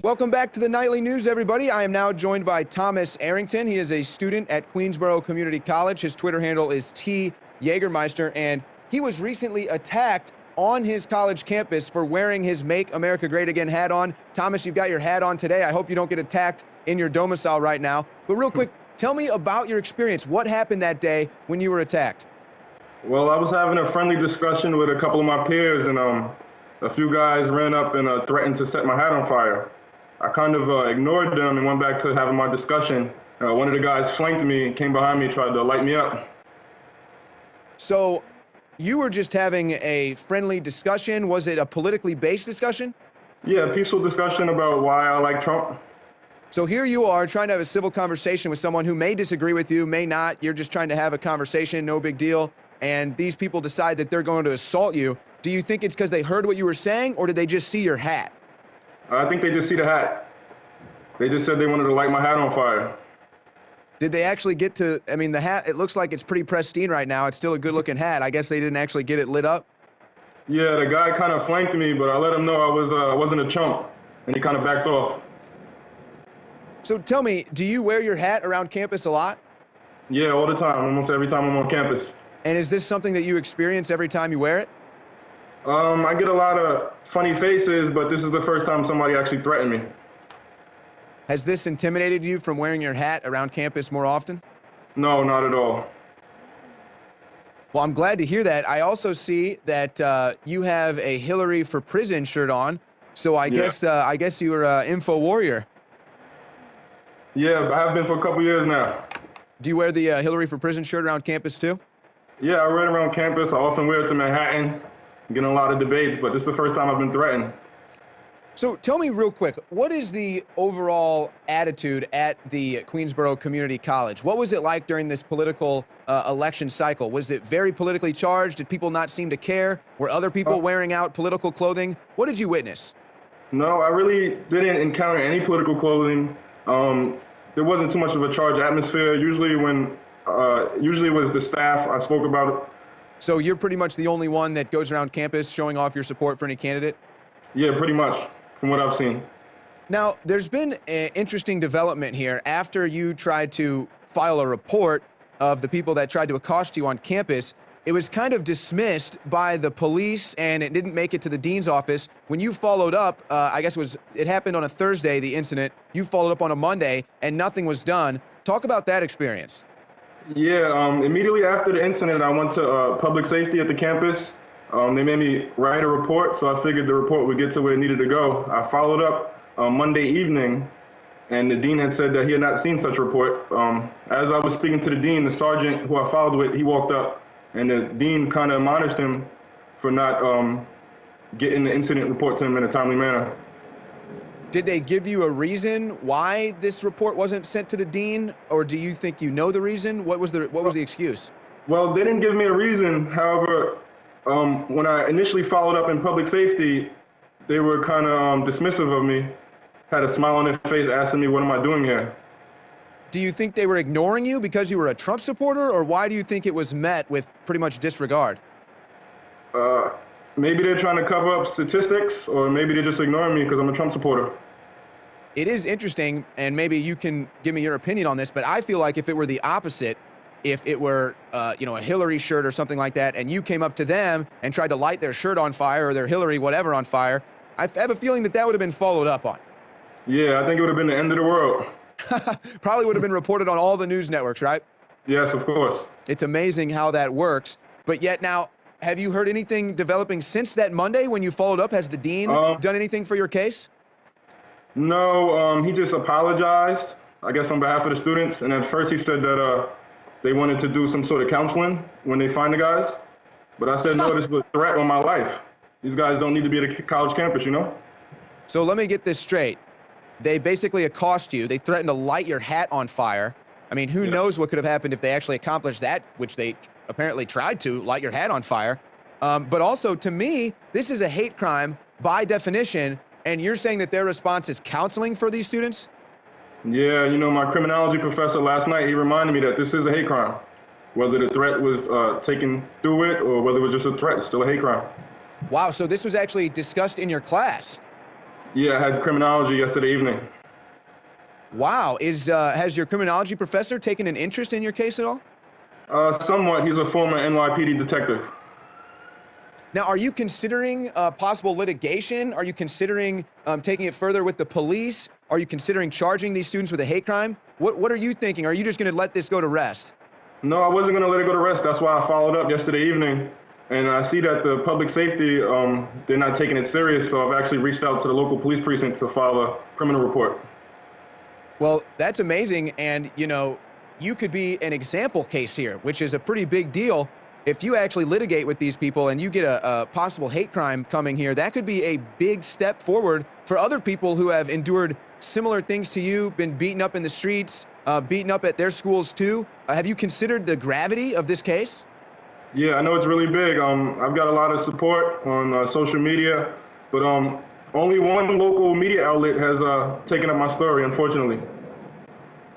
Welcome back to the Nightly News, everybody. I am now joined by Thomas Arrington. He is a student at Queensborough Community College. His Twitter handle is @TJagermeister, and he was recently attacked on his college campus for wearing his Make America Great Again hat on. Thomas, you've got your hat on today. I hope you don't get attacked in your domicile right now. But real quick, tell me about your experience. What happened that day when you were attacked? Well, I was having a friendly discussion with a couple of my peers, and a few guys ran up and threatened to set my hat on fire. I kind of ignored them and went back to having my discussion. One of the guys flanked me, came behind me, tried to light me up. So you were just having a friendly discussion. Was it a politically based discussion? Yeah, a peaceful discussion about why I like Trump. So here you are trying to have a civil conversation with someone who may disagree with you, may not. You're just trying to have a conversation, no big deal. And these people decide that they're going to assault you. Do you think it's because they heard what you were saying, or did they just see your hat? I think they just see the hat. They just said they wanted to light my hat on fire. Did they actually get to, I mean, the hat, it looks like it's pretty pristine right now. It's still a good looking hat. I guess they didn't actually get it lit up? Yeah, the guy kind of flanked me, but I let him know I wasn't a chump, and he kind of backed off. So tell me, do you wear your hat around campus a lot? Yeah, all the time, almost every time I'm on campus. And is this something that you experience every time you wear it? I get a lot of funny faces, but this is the first time somebody actually threatened me. Has this intimidated you from wearing your hat around campus more often? No, not at all. Well, I'm glad to hear that. I also see that you have a Hillary for Prison shirt on. So I guess you were an info warrior. Yeah, I have been for a couple years now. Do you wear the Hillary for Prison shirt around campus too? Yeah, I wear it around campus. I often wear it to Manhattan. Getting a lot of debates, but this is the first time I've been threatened. So tell me real quick, what is the overall attitude at the Queensborough Community College? What was it like during this political election cycle? Was it very politically charged? Did people not seem to care? Were other people wearing out political clothing? What did you witness? No, I really didn't encounter any political clothing. There wasn't too much of a charged atmosphere. Usually it was the staff. I spoke about it. So you're pretty much the only one that goes around campus showing off your support for any candidate? Yeah, pretty much, from what I've seen. Now, there's been an interesting development here. After you tried to file a report of the people that tried to accost you on campus, it was kind of dismissed by the police, and it didn't make it to the dean's office. When you followed up, I guess it happened on a Thursday, the incident. You followed up on a Monday, and nothing was done. Talk about that experience. Yeah, immediately after the incident, I went to public safety at the campus. They made me write a report, so I figured the report would get to where it needed to go. I followed up Monday evening, and the dean had said that he had not seen such a report. As I was speaking to the dean, the sergeant who I followed with, he walked up, and the dean kind of admonished him for not getting the incident report to him in a timely manner. Did they give you a reason why this report wasn't sent to the dean, or do you think you know the reason? What was the excuse? Well, they didn't give me a reason. However, when I initially followed up in public safety, they were kind of dismissive of me, had a smile on their face asking me, what am I doing here? Do you think they were ignoring you because you were a Trump supporter, or why do you think it was met with pretty much disregard? Maybe they're trying to cover up statistics, or maybe they're just ignoring me because I'm a Trump supporter. It is interesting, and maybe you can give me your opinion on this, but I feel like if it were the opposite, if it were, a Hillary shirt or something like that, and you came up to them and tried to light their shirt on fire or their Hillary whatever on fire, I have a feeling that would have been followed up on. Yeah, I think it would have been the end of the world. Probably would have been reported on all the news networks, right? Yes, of course. It's amazing how that works. But yet now, have you heard anything developing since that Monday when you followed up? Has the dean done anything for your case? No, he just apologized, I guess on behalf of the students. And at first he said that they wanted to do some sort of counseling when they find the guys. But I said, no, this is a threat on my life. These guys don't need to be at a college campus, you know? So let me get this straight. They basically accost you. They threatened to light your hat on fire. I mean, who knows what could have happened if they actually accomplished that, which they apparently tried to, light your hat on fire. But also, to me, this is a hate crime by definition, and you're saying that their response is counseling for these students? Yeah, my criminology professor last night, he reminded me that this is a hate crime. Whether the threat was taken through it or whether it was just a threat, it's still a hate crime. Wow, so this was actually discussed in your class? Yeah, I had criminology yesterday evening. Wow. Has your criminology professor taken an interest in your case at all? Somewhat. He's a former NYPD detective. Now, are you considering possible litigation? Are you considering taking it further with the police? Are you considering charging these students with a hate crime? What are you thinking? Are you just going to let this go to rest? No, I wasn't going to let it go to rest. That's why I followed up yesterday evening. And I see that the public safety, they're not taking it serious. So I've actually reached out to the local police precinct to file a criminal report. Well, that's amazing. And, you could be an example case here, which is a pretty big deal. If you actually litigate with these people and you get a possible hate crime coming here, that could be a big step forward for other people who have endured similar things to you, been beaten up in the streets, beaten up at their schools too. Have you considered the gravity of this case? Yeah, I know it's really big. I've got a lot of support on social media, but only one local media outlet has taken up my story, unfortunately.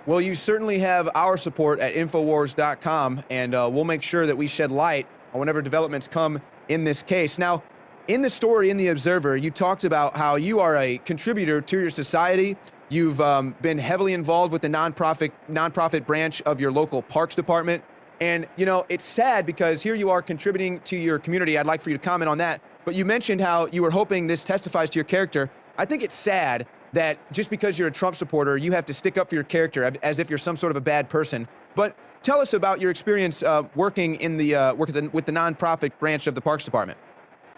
Well, you certainly have our support at Infowars.com, and we'll make sure that we shed light on whenever developments come in this case. Now, in the story in The Observer, you talked about how you are a contributor to your society. You've been heavily involved with the nonprofit branch of your local parks department. And, it's sad because here you are contributing to your community. I'd like for you to comment on that. But you mentioned how you were hoping this testifies to your character. I think it's sad that just because you're a Trump supporter, you have to stick up for your character as if you're some sort of a bad person. But tell us about your experience working in with the nonprofit branch of the Parks Department.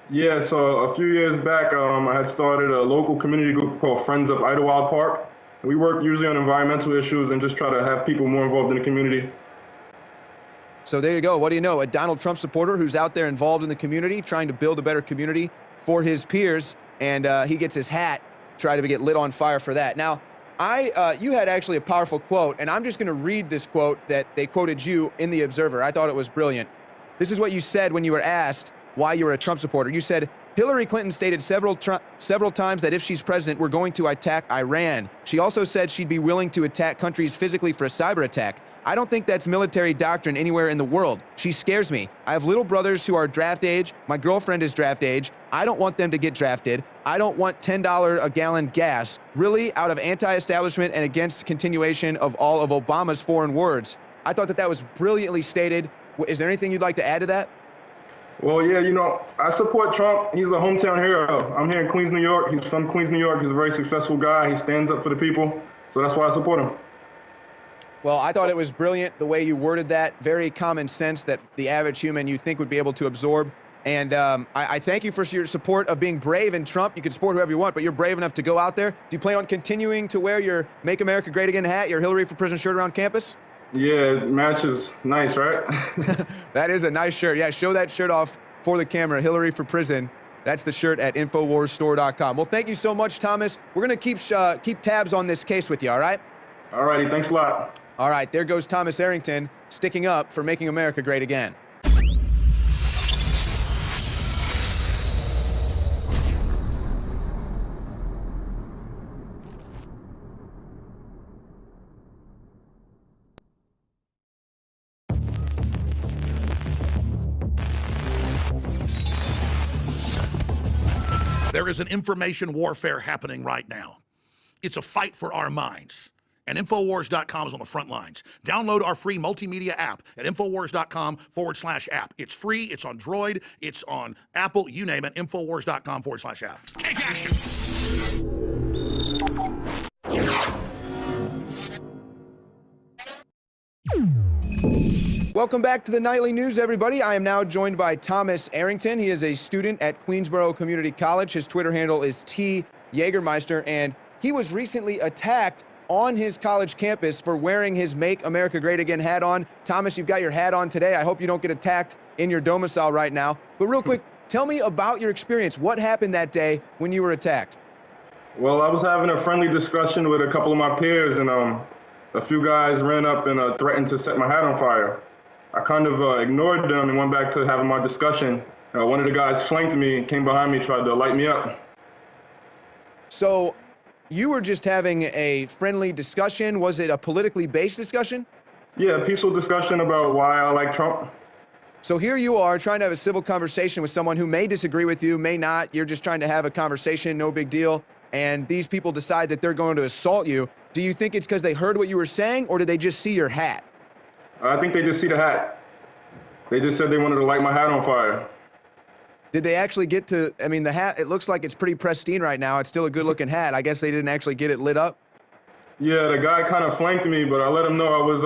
Yeah, so a few years back, I had started a local community group called Friends of Idlewild Park. We work usually on environmental issues and just try to have people more involved in the community. So there you go. What do you know? A Donald Trump supporter who's out there involved in the community, trying to build a better community for his peers, and he gets his hat try to get lit on fire for that. Now, you had actually a powerful quote, and I'm just going to read this quote that they quoted you in The Observer. I thought it was brilliant. This is what you said when you were asked why you were a Trump supporter. You said, Hillary Clinton stated several times that if she's president, we're going to attack Iran. She also said she'd be willing to attack countries physically for a cyber attack. I don't think that's military doctrine anywhere in the world. She scares me. I have little brothers who are draft age. My girlfriend is draft age. I don't want them to get drafted. I don't want $10 a gallon gas. Really, out of anti-establishment and against continuation of all of Obama's foreign words. I thought that was brilliantly stated. Is there anything you'd like to add to that? Well, yeah, I support Trump. He's a hometown hero. I'm here in Queens, New York. He's from Queens, New York. He's a very successful guy. He stands up for the people. So that's why I support him. Well, I thought it was brilliant the way you worded that. Very common sense that the average human you think would be able to absorb. And I thank you for your support of being brave in Trump. You can support whoever you want, but you're brave enough to go out there. Do you plan on continuing to wear your Make America Great Again hat, your Hillary for President shirt around campus? Yeah, it matches. Nice, right? That is a nice shirt. Yeah, show that shirt off for the camera. Hillary for Prison. That's the shirt at InfoWarsStore.com. Well, thank you so much, Thomas. We're going to keep tabs on this case with you, all right? All righty. Thanks a lot. All right, there goes Thomas Arrington, sticking up for making America great again. There is an information warfare happening right now. It's a fight for our minds. And Infowars.com is on the front lines. Download our free multimedia app at Infowars.com/app. It's free, it's on Droid, it's on Apple, you name it, Infowars.com/app. Take action! Welcome back to the Nightly News, everybody. I am now joined by Thomas Arrington. He is a student at Queensborough Community College. His Twitter handle is @TJagermeister, and he was recently attacked on his college campus for wearing his Make America Great Again hat on. Thomas, you've got your hat on today. I hope you don't get attacked in your domicile right now. But real quick, tell me about your experience. What happened that day when you were attacked? Well, I was having a friendly discussion with a couple of my peers, and a few guys ran up and threatened to set my hat on fire. I kind of ignored them and went back to having my discussion. One of the guys flanked me, came behind me, tried to light me up. So you were just having a friendly discussion. Was it a politically based discussion? Yeah, a peaceful discussion about why I like Trump. So here you are trying to have a civil conversation with someone who may disagree with you, may not. You're just trying to have a conversation, no big deal. and these people decide that they're going to assault you, do you think it's because they heard what you were saying, or did they just see your hat? I think they just see the hat. They just said they wanted to light my hat on fire. Did they actually get to, I mean, the hat, it looks like it's pretty pristine right now. It's still a good-looking hat. I guess they didn't actually get it lit up? Yeah, the guy kind of flanked me, but I let him know I was